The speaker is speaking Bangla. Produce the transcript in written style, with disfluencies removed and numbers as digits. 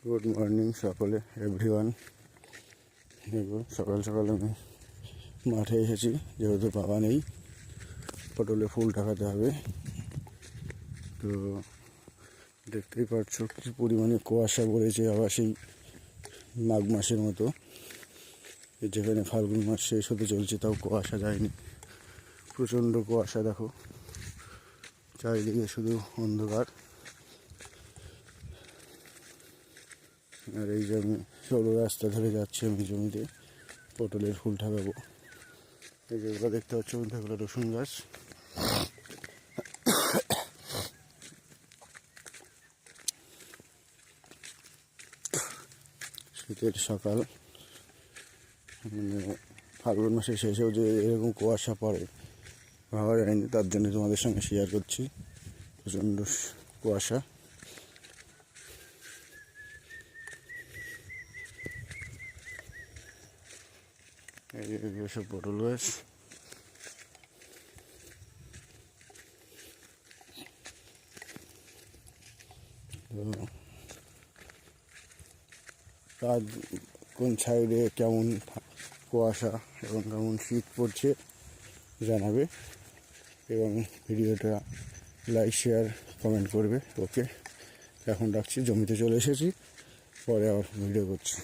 গুড মর্নিং সকলে এভরিওয়ান। দেখো সকাল সকাল আমি মাঠে এসেছি, যেহেতু বাবা নেই, পটলে ফুল ঢাকাতে হবে। তো দেখতেই পাচ্ছ কি পরিমাণে কুয়াশা পড়েছে, আবার সেই মাঘ মাসের মতো। যেখানে ফাল্গুন মাস শেষ হতে চলছে তাও কুয়াশা যায়নি, প্রচণ্ড কুয়াশা। দেখো চারিদিকে শুধু অন্ধকার। আর এই যে আমি সরু রাস্তা ধরে যাচ্ছি, আমি জমিতে পটলের ফুল ঠাকাবো। এই যেগুলো দেখতে পাচ্ছ এগুলো রসুন গাছ। শীতের সকাল, মানে ফাল্গুন মাসের শেষেও যে এরকম কুয়াশা পড়ে ভাবা যায়নি, তার জন্য তোমাদের সঙ্গে শেয়ার করছি। প্রচণ্ড কুয়াশা। এই যে সব পটল গাছ। কার কোন সাইডে কেমন কুয়াশা এবং কেমন শীত পড়ছে জানাবে, এবং ভিডিওটা লাইক শেয়ার কমেন্ট করবে। ওকে, এখন রাখছি, জমিতে চলে এসেছি, পরে আবার ভিডিও করছি।